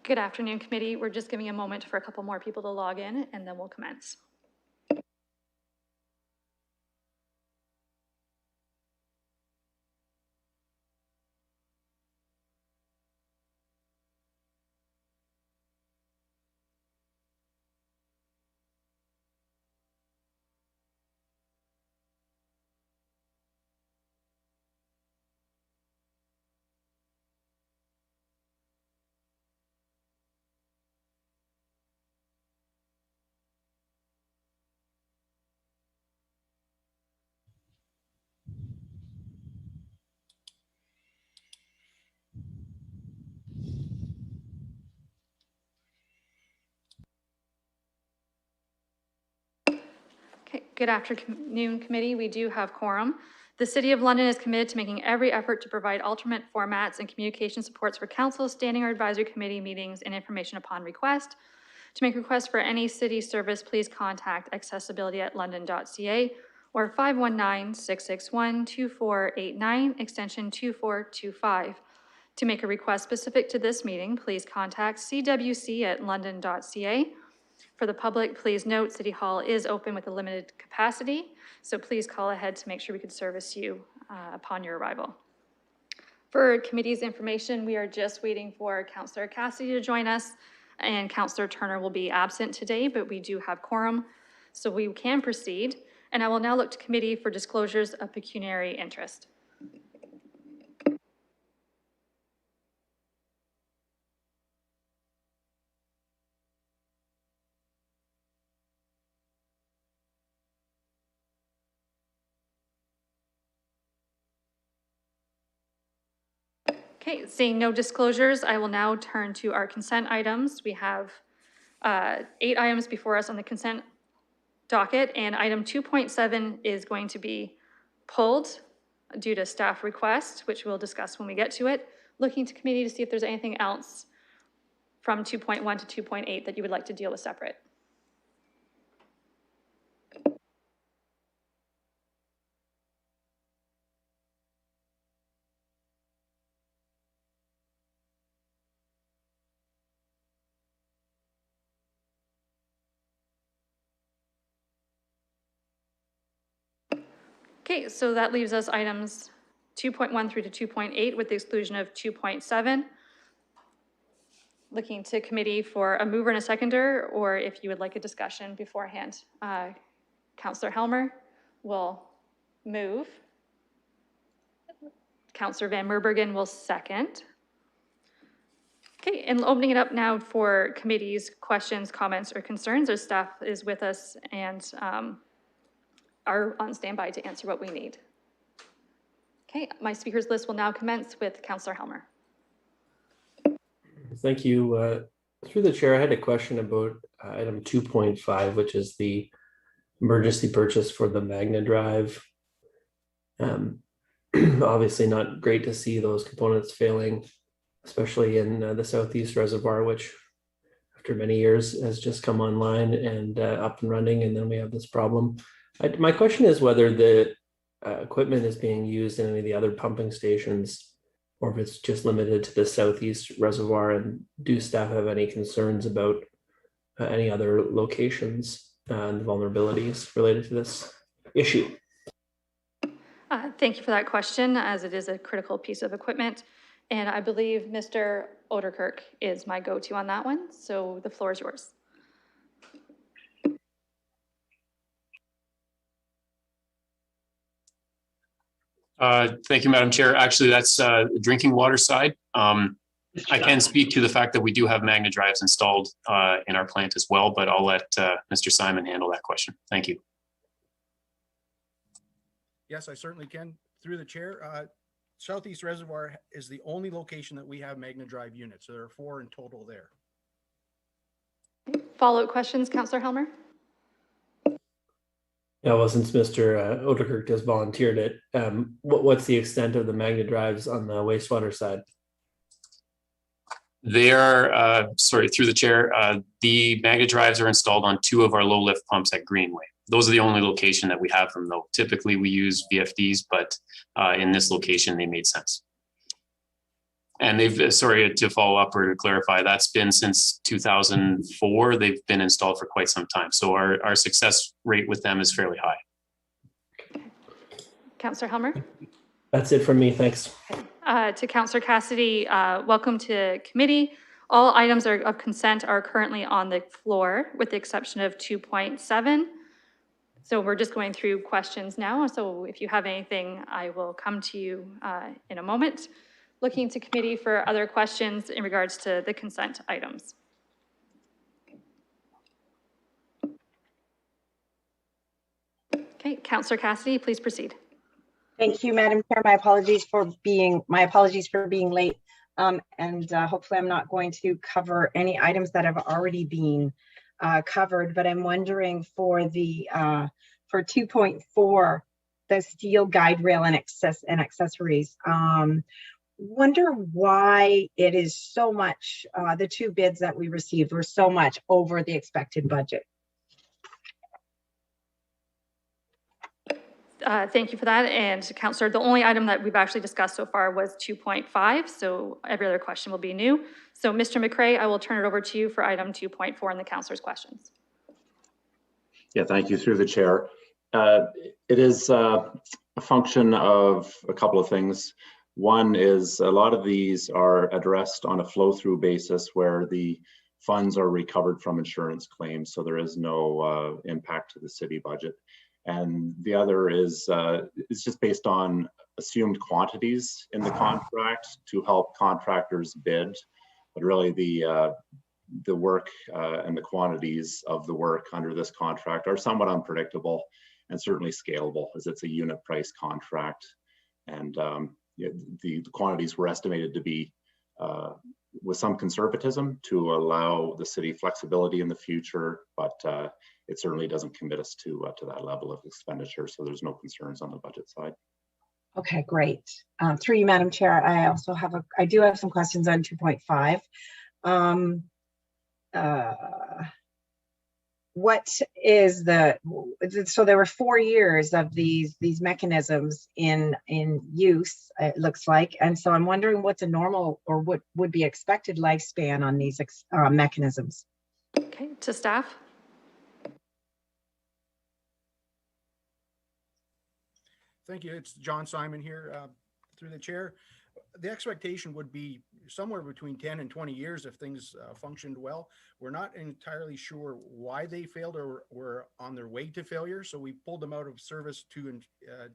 Good afternoon, committee. We're just giving a moment for a couple more people to log in, and then we'll commence. Okay, good afternoon, committee. We do have quorum. The City of London is committed to making every effort to provide alternate formats and communication supports for council, standing or advisory committee meetings and information upon request. To make requests for any city service, please contact accessibility@london.ca or 519-661-2489, extension 2425. To make a request specific to this meeting, please contact cwc@london.ca. For the public, please note City Hall is open with a limited capacity, so please call ahead to make sure we can service you upon your arrival. For committee's information, we are just waiting for Councillor Cassidy to join us, and Councillor Turner will be absent today, but we do have quorum, so we can proceed. And I will now look to committee for disclosures of pecuniary interest. Okay, seeing no disclosures, I will now turn to our consent items. We have 8 items before us on the consent docket, and item 2.7 is going to be pulled due to staff request, which we'll discuss when we get to it. Looking to committee to see if there's anything else from 2.1 to 2.8 that you would like to deal with separate. Okay, so that leaves us items 2.1 through to 2.8 with the exclusion of 2.7. Looking to committee for a mover and a seconder, or if you would like a discussion beforehand. Councillor Helmer will move. Councillor Van Meerbergen will second. Okay, and opening it up now for committee's questions, comments, or concerns. Our staff is with us and are on standby to answer what we need. Okay, my speakers list will now commence with Councillor Helmer. Thank you. Through the chair, I had a question about item 2.5, which is the emergency purchase for the Magna Drive. Obviously not great to see those components failing, especially in the Southeast Reservoir, which after many years has just come online and up and running, and then we have this problem. My question is whether the equipment is being used in any of the other pumping stations, or if it's just limited to the Southeast Reservoir, and do staff have any concerns about any other locations and vulnerabilities related to this issue? Thank you for that question, as it is a critical piece of equipment. And I believe Mr. Oderkirk is my go-to on that one, so the floor is yours. Thank you, Madam Chair. Actually, that's the drinking water side. I can speak to the fact that we do have Magna Drives installed in our plant as well, but I'll let Mr. Simon handle that question. Thank you. Yes, I certainly can. Through the chair, Southeast Reservoir is the only location that we have Magna Drive units. So there are 4 in total there. Follow-up questions, Councillor Helmer? Yeah, well, since Mr. Oderkirk just volunteered it, what's the extent of the Magna Drives on the wastewater side? They are, sorry, through the chair, the Magna Drives are installed on 2 of our low lift pumps at Greenway. Those are the only location that we have them, though. Typically we use VFDs, but in this location they made sense. And they've, sorry to follow up or to clarify, that's been since 2004. They've been installed for quite some time. So our success rate with them is fairly high. Councillor Helmer? That's it from me. Thanks. To Councillor Cassidy, welcome to committee. All items of consent are currently on the floor with the exception of 2.7. So we're just going through questions now. So if you have anything, I will come to you in a moment. Looking to committee for other questions in regards to the consent items. Okay, Councillor Cassidy, please proceed. Thank you, Madam Chair. My apologies for being late. Hopefully I'm not going to cover any items that have already been covered, but I'm wondering for 2.4, the steel guide rail and accessories. Wonder why it is so much, the two bids that we received were so much over the expected budget. Thank you for that. And Councillor, the only item that we've actually discussed so far was 2.5. So every other question will be new. So Mr. McCray, I will turn it over to you for item 2.4 and the councillor's questions. Yeah, thank you through the chair. It is a function of a couple of things. One is a lot of these are addressed on a flow-through basis where the funds are recovered from insurance claims, so there is no impact to the city budget. And the other is it's just based on assumed quantities in the contract to help contractors bid, but really the work and the quantities of the work under this contract are somewhat unpredictable and certainly scalable, as it's a unit price contract. And the quantities were estimated to be with some conservatism to allow the city flexibility in the future, but it certainly doesn't commit us to that level of expenditure. So there's no concerns on the budget side. Okay, great. Through you, Madam Chair, I do have some questions on 2.5. What is so there were 4 years of these mechanisms in use, it looks like, and so I'm wondering what's a normal or what would be expected lifespan on these mechanisms. Okay, to staff. Thank you. It's John Simon here through the chair. The expectation would be somewhere between 10 and 20 years if things functioned well. We're not entirely sure why they failed or were on their way to failure. So we pulled them out of service to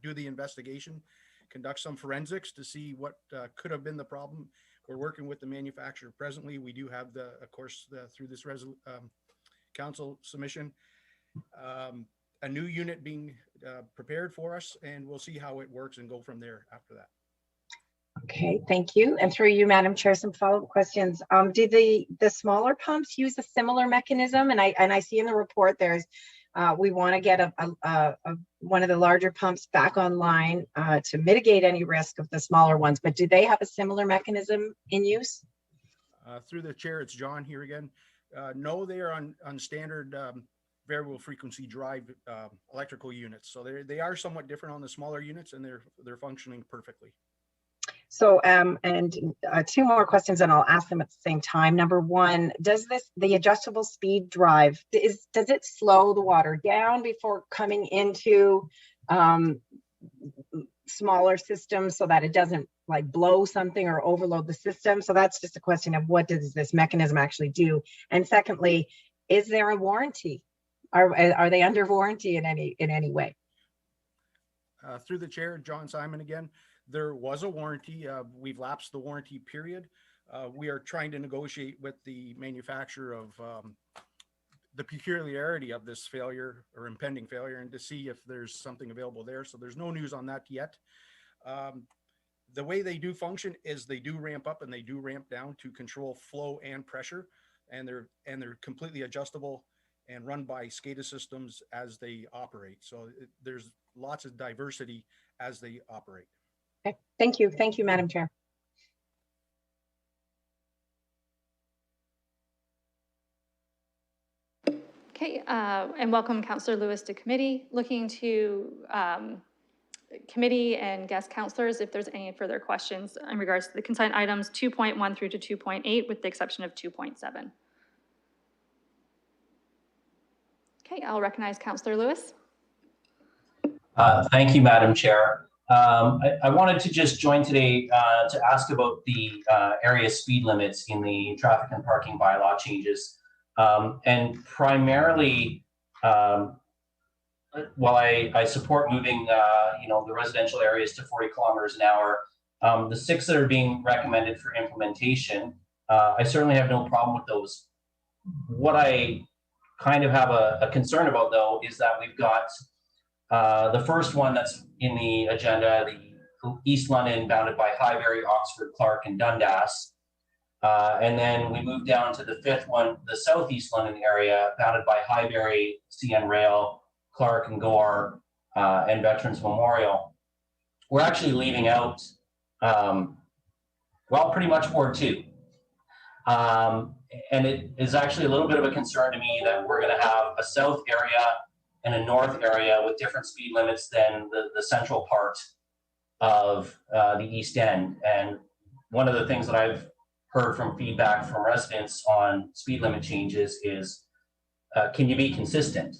do the investigation, conduct some forensics to see what could have been the problem. We're working with the manufacturer presently. We do have of course, through this council submission, a new unit being prepared for us, and we'll see how it works and go from there after that. Okay, thank you. And through you, Madam Chair, some follow-up questions. Did the smaller pumps use a similar mechanism? And I see in the report there's we want to get one of the larger pumps back online to mitigate any risk of the smaller ones. But do they have a similar mechanism in use? Through the chair, it's John here again. No, they are on standard variable frequency drive electrical units. So they are somewhat different on the smaller units, and they're functioning perfectly. So, two more questions, and I'll ask them at the same time. Number one, does the adjustable speed drive, does it slow the water down before coming into smaller systems so that it doesn't like blow something or overload the system? So that's just a question of what does this mechanism actually do? And secondly, is there a warranty? Are they under warranty in any way? Through the chair, John Simon again. There was a warranty. We've lapsed the warranty period. We are trying to negotiate with the manufacturer of the peculiarity of this failure or impending failure, and to see if there's something available there. So there's no news on that yet. The way they do function is they do ramp up and they do ramp down to control flow and pressure, and they're completely adjustable and run by SCADA systems as they operate. So there's lots of diversity as they operate. Okay, thank you. Thank you, Madam Chair. Okay, and welcome Councillor Lewis to committee. Looking to committee and guest counselors if there's any further questions in regards to the consent items 2.1 through to 2.8, with the exception of 2.7. Okay, I'll recognize Councillor Lewis. Thank you, Madam Chair. I wanted to just join today to ask about the area speed limits in the traffic and parking bylaw changes. And primarily, while I support moving the residential areas to 40 kilometers an hour, the 6 that are being recommended for implementation, I certainly have no problem with those. What I kind of have a concern about, though, is that we've got the first one that's in the agenda, the East London bounded by Highbury, Oxford, Clark, and Dundas. And then we move down to the 5th one, the Southeast London area bounded by Highbury, CN Rail, Clark and Gore, and Veterans Memorial. We're actually leaving out, pretty much Ward 2. And it is actually a little bit of a concern to me that we're going to have a south area and a north area with different speed limits than the central part of the East End. And one of the things that I've heard from feedback from residents on speed limit changes is, can you be consistent?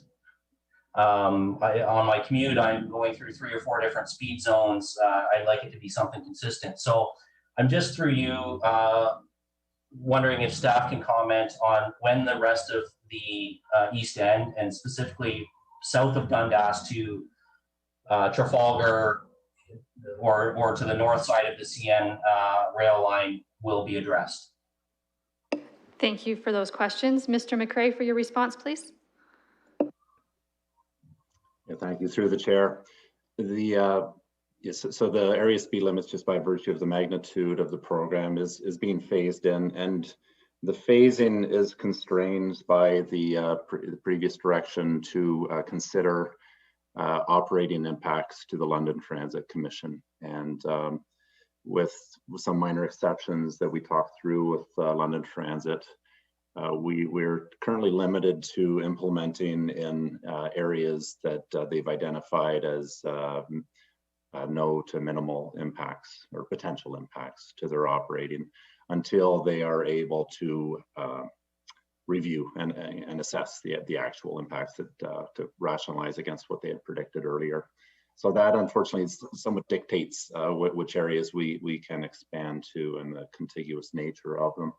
On my commute, I'm going through 3 or 4 different speed zones. I'd like it to be something consistent. So I'm just through you wondering if staff can comment on when the rest of the East End, and specifically south of Dundas to Trafalgar or to the north side of the CN rail line, will be addressed. Thank you for those questions. Mr. McRae, for your response, please. Yeah, thank you. Through the chair. So the area speed limits, just by virtue of the magnitude of the program, is being phased in, and the phasing is constrained by the previous direction to consider operating impacts to the London Transit Commission, and with some minor exceptions that we talked through with London Transit. We're currently limited to implementing in areas that they've identified as no to minimal impacts or potential impacts to their operating, until they are able to review and assess the actual impacts to rationalize against what they had predicted earlier. So that, unfortunately, somewhat dictates which areas we can expand to and the contiguous nature of them.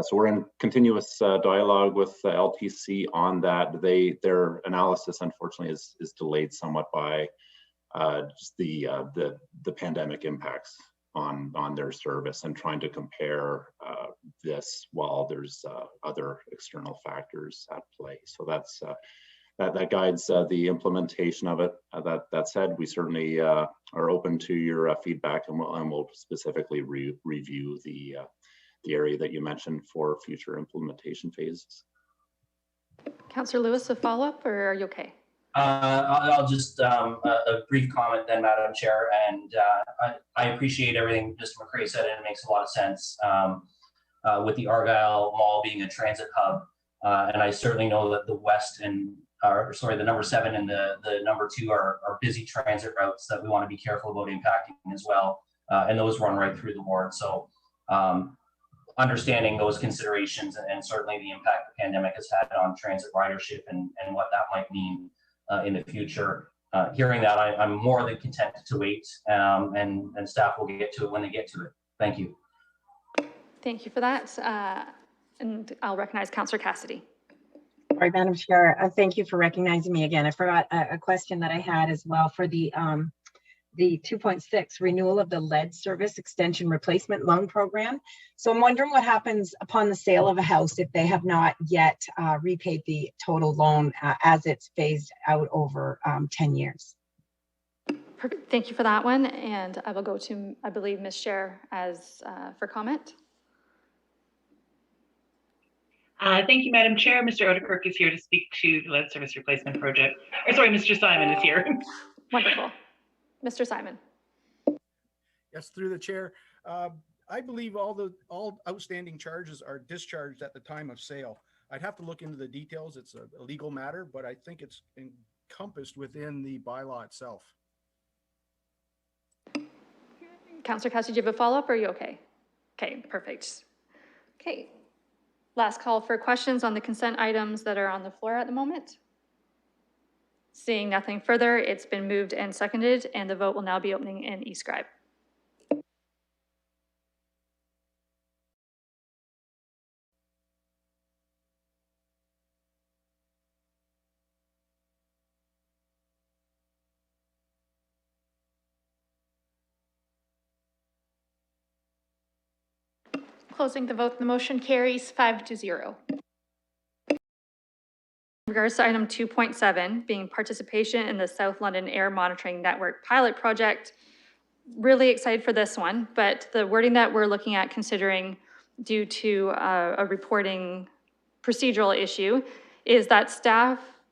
So we're in continuous dialogue with LTC on that. Their analysis, unfortunately, is delayed somewhat by just the pandemic impacts on their service, and trying to compare this while there's other external factors at play. So that guides the implementation of it. That said, we certainly are open to your feedback, and we'll specifically review the area that you mentioned for future implementation phases. Councillor Lewis, a follow-up, or are you okay? I'll just a brief comment then, Madam Chair, and I appreciate everything Mr. McRae said, and it makes a lot of sense with the Argyle Mall being a transit hub, and I certainly know that the west and the number 7 and the number 2 are busy transit routes that we want to be careful about impacting as well, and those run right through the ward. So understanding those considerations, and certainly the impact the pandemic has had on transit ridership and what that might mean in the future. Hearing that, I'm more than content to wait, and staff will get to it when they get to it. Thank you. Thank you for that. And I'll recognize Councillor Cassidy. Sorry, Madam Chair. Thank you for recognizing me again. I forgot a question that I had as well for the 2.6 renewal of the lead service extension replacement loan program. So I'm wondering what happens upon the sale of a house if they have not yet repaid the total loan as it's phased out over 10 years. Perfect. Thank you for that one. And I will go to, I believe, Ms. Scher as for comment. Thank you, Madam Chair. Mr. Odekirk is here to speak to the lead service replacement project. Or sorry, Mr. Simon is here. Wonderful. Mr. Simon. Yes, through the chair. I believe all outstanding charges are discharged at the time of sale. I'd have to look into the details. It's a legal matter, but I think it's encompassed within the bylaw itself. Councillor Cassidy, do you have a follow-up or are you okay? Okay, perfect. Okay. Last call for questions on the consent items that are on the floor at the moment. Seeing nothing further, it's been moved and seconded, and the vote will now be opening in eScribe. Closing the vote, the motion carries 5-0. In regards to item 2.7, being participation in the South London Air Monitoring Network pilot project, really excited for this one, but the wording that we're looking at considering due to a reporting procedural issue is that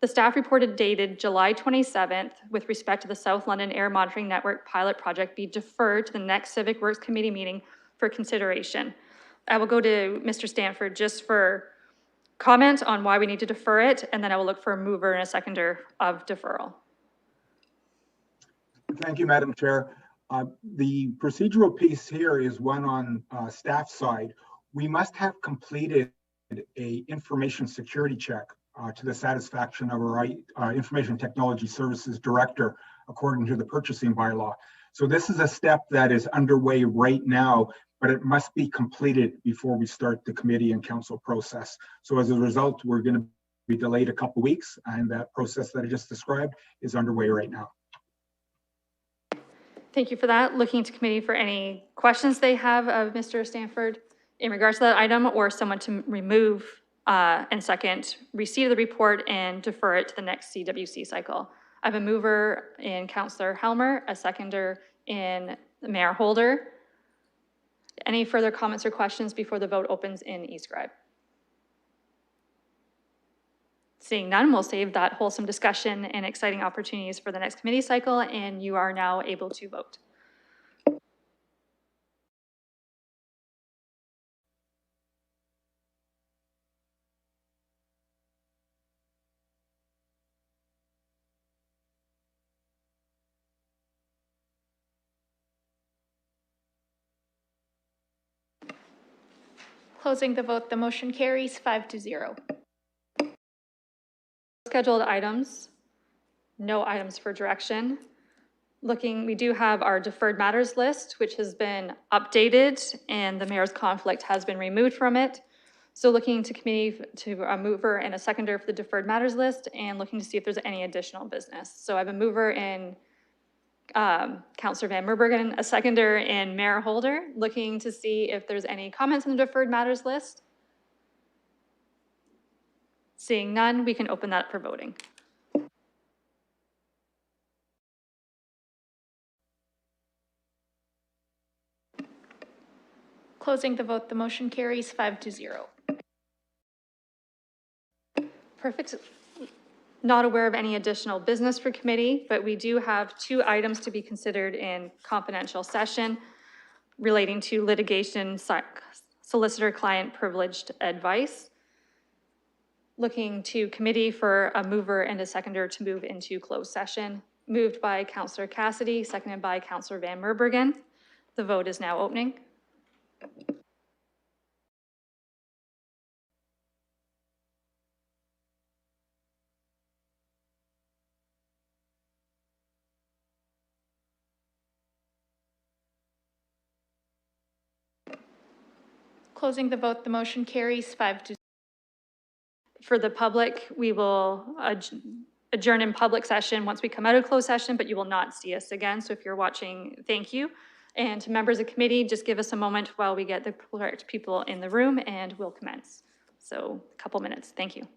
the staff reported dated July 27th with respect to the South London Air Monitoring Network pilot project be deferred to the next Civic Works Committee meeting for consideration. I will go to Mr. Stanford just for comment on why we need to defer it, and then I will look for a mover and a seconder of deferral. Thank you, Madam Chair. The procedural piece here is one on staff side. We must have completed a information security check to the satisfaction of our Information Technology Services Director, according to the purchasing bylaw. So this is a step that is underway right now, but it must be completed before we start the committee and council process. So as a result, we're going to be delayed a couple of weeks, and that process that I just described is underway right now. Thank you for that. Looking to committee for any questions they have of Mr. Stanford in regards to that item, or someone to remove and second receipt of the report and defer it to the next CWC cycle. I have a mover in Councillor Helmer, a seconder in Mayor Holder. Any further comments or questions before the vote opens in eScribe? Seeing none, we'll save that wholesome discussion and exciting opportunities for the next committee cycle, and you are now able to vote. Closing the vote, the motion carries 5-0. Scheduled items, no items for direction. We do have our deferred matters list, which has been updated and the mayor's conflict has been removed from it. So looking to committee to a mover and a seconder for the deferred matters list and looking to see if there's any additional business. So I have a mover in Councillor Van Merbergen, a seconder in Mayor Holder, looking to see if there's any comments on the deferred matters list. Seeing none, we can open that for voting. Closing the vote, the motion carries 5-0. Perfect. Not aware of any additional business for committee, but we do have 2 items to be considered in confidential session relating to litigation solicitor-client privileged advice. Looking to committee for a mover and a seconder to move into closed session. Moved by Councillor Cassidy, seconded by Councillor Van Merbergen. The vote is now opening. Closing the vote, the motion carries 5-0. For the public, we will adjourn in public session once we come out of closed session, but you will not see us again. So if you're watching, thank you. And to members of committee, just give us a moment while we get the correct people in the room and we'll commence. So a couple minutes. Thank you.